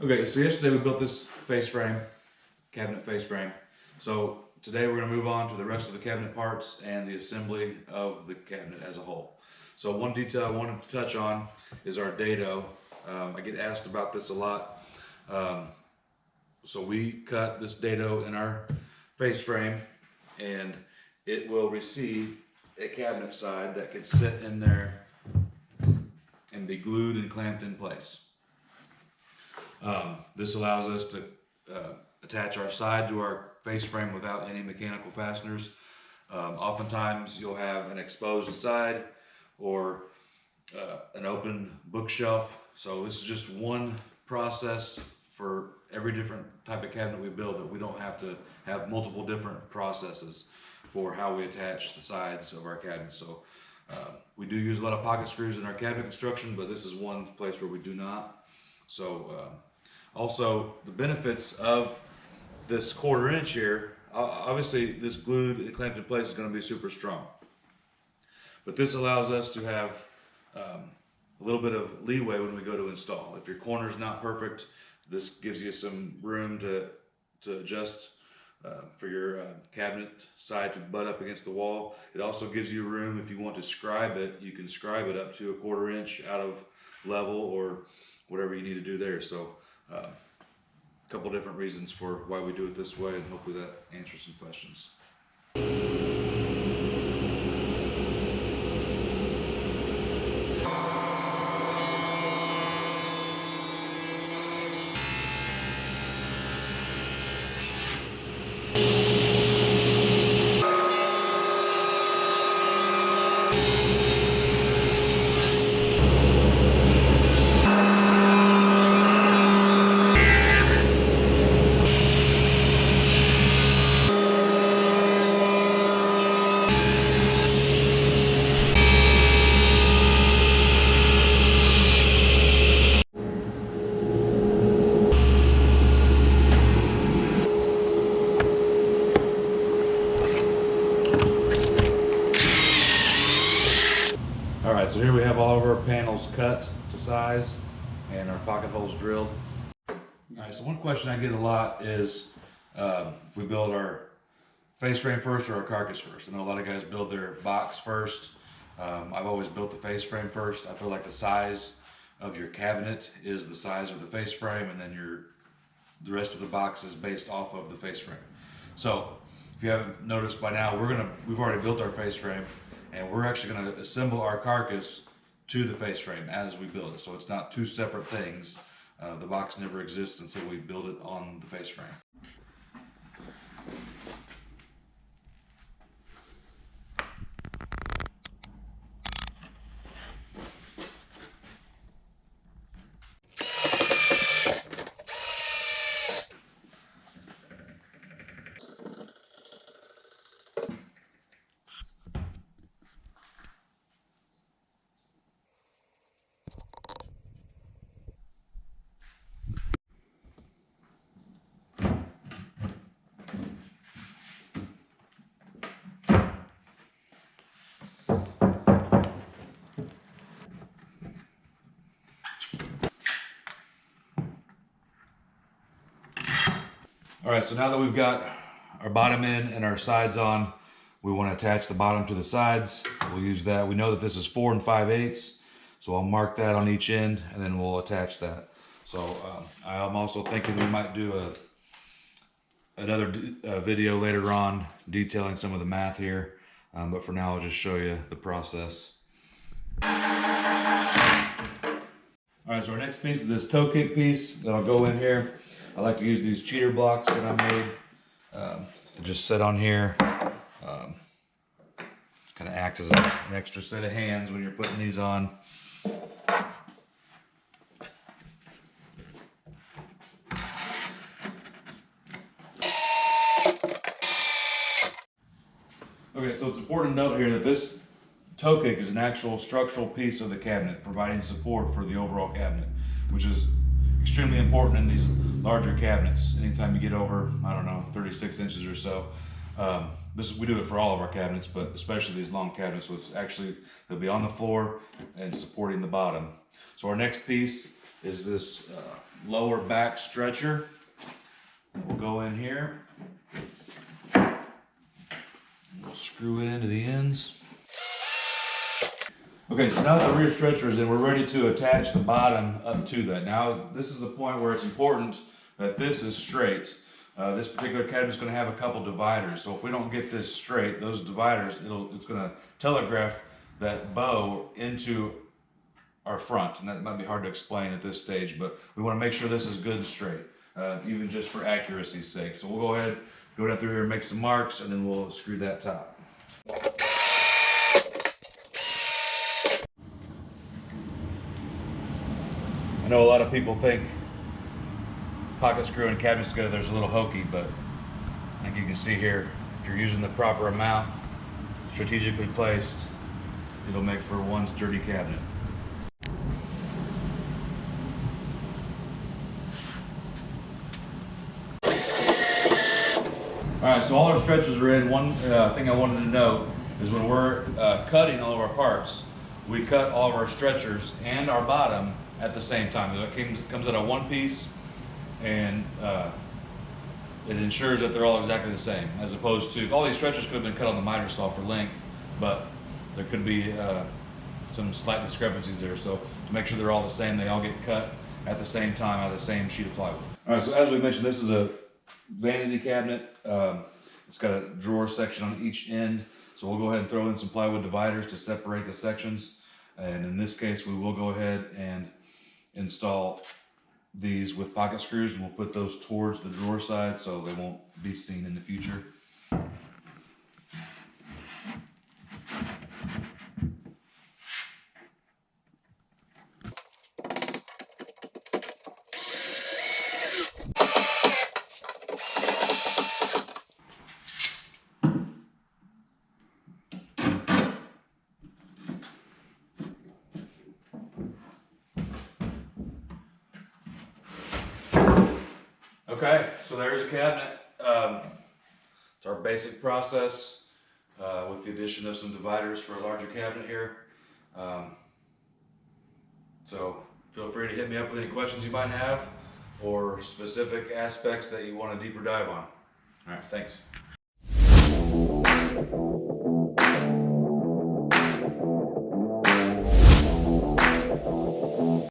Okay, so yesterday we built this face frame, cabinet face frame. So today we're going to move on to the rest of the cabinet parts and the assembly of the cabinet as a whole. So one detail I wanted to touch on is our dado. I get asked about this a lot. So we cut this dado in our face frame, and it will receive a cabinet side that can sit in there and be glued and clamped in place. This allows us to attach our side to our face frame without any mechanical fasteners. Oftentimes you'll have an exposed side or an open bookshelf. So this is just one process for every different type of cabinet we build, that we don't have to have multiple different processes for how we attach the sides of our cabinet. So we do use a lot of pocket screws in our cabinet construction, but this is one place where we do not. So also the benefits of this 1/4 inch here, obviously this glued and clamped in place is going to be super strong, but this allows us to have a little bit of leeway when we go to install. If your corner is not perfect, this gives you some room to adjust for your cabinet side to butt up against the wall. It also gives you room, if you want to scribe it, you can scribe it up to a 1/4 inch out of level or whatever you need to do there. So a couple different reasons for why we do it this way, and hopefully that answers some questions. Alright, so here we have all of our panels cut to size and our pocket holes drilled. Alright, so one question I get a lot is if we build our face frame first or our carcass first. I know a lot of guys build their box first. I've always built the face frame first. I feel like the size of your cabinet is the size of the face frame, and then the rest of the box is based off of the face frame. So if you haven't noticed by now, we've already built our face frame, and we're actually going to assemble our carcass to the face frame as we build it. So it's not two separate things. The box never exists until we build it on the face frame. All right, so now that we've got our bottom in and our sides on, we want to attach the bottom to the sides. We'll use that. We know that this is 4 5/8, so I'll mark that on each end, and then we'll attach that. So I'm also thinking we might do another video later on detailing some of the math here, but for now I'll just show you the process. All right, so our next piece is this toe kick piece that'll go in here. I like to use these cheater blocks that I made to just sit on here. It kind of acts as an extra set of hands when you're putting these on. Okay, so it's important to note here that this toe kick is an actual structural piece of the cabinet, providing support for the overall cabinet, which is extremely important in these larger cabinets. Anytime you get over, I don't know, 36 inches or so. We do it for all of our cabinets, but especially these long cabinets, so it's actually, they'll be on the floor and supporting the bottom. So our next piece is this lower back stretcher. We'll go in here. We'll screw it into the ends. Okay, so now that the rear stretcher is in, we're ready to attach the bottom up to that. Now, this is the point where it's important that this is straight. This particular cabinet is going to have a couple dividers, so if we don't get this straight, those dividers, it's going to telegraph that bow into our front, and that might be hard to explain at this stage, but we want to make sure this is good and straight, even just for accuracy's sake. So we'll go ahead, go down through here and make some marks, and then we'll screw that top. I know a lot of people think pocket screw and cabinet together there's a little hokey, but I think you can see here, if you're using the proper amount, strategically placed, it'll make for one sturdy cabinet. Alright, so all our stretchers are in. One thing I wanted to note is when we're cutting all of our parts, we cut all of our stretchers and our bottom at the same time. It comes out of one piece, and it ensures that they're all exactly the same, as opposed to, all these stretchers could have been cut on the miter saw for length, but there could be some slight discrepancies there. So to make sure they're all the same, they all get cut at the same time out of the same sheet of plywood. All right, so as we mentioned, this is a vanity cabinet. It's got a drawer section on each end, so we'll go ahead and throw in some plywood dividers to separate the sections, and in this case we will go ahead and install these with pocket screws, and we'll put those towards the drawer side so they won't be seen in the future. Okay, so there's a cabinet. It's our basic process with the addition of some dividers for a larger cabinet here. So feel free to hit me up with any questions you might have or specific aspects that you want a deeper dive on. All right, thanks.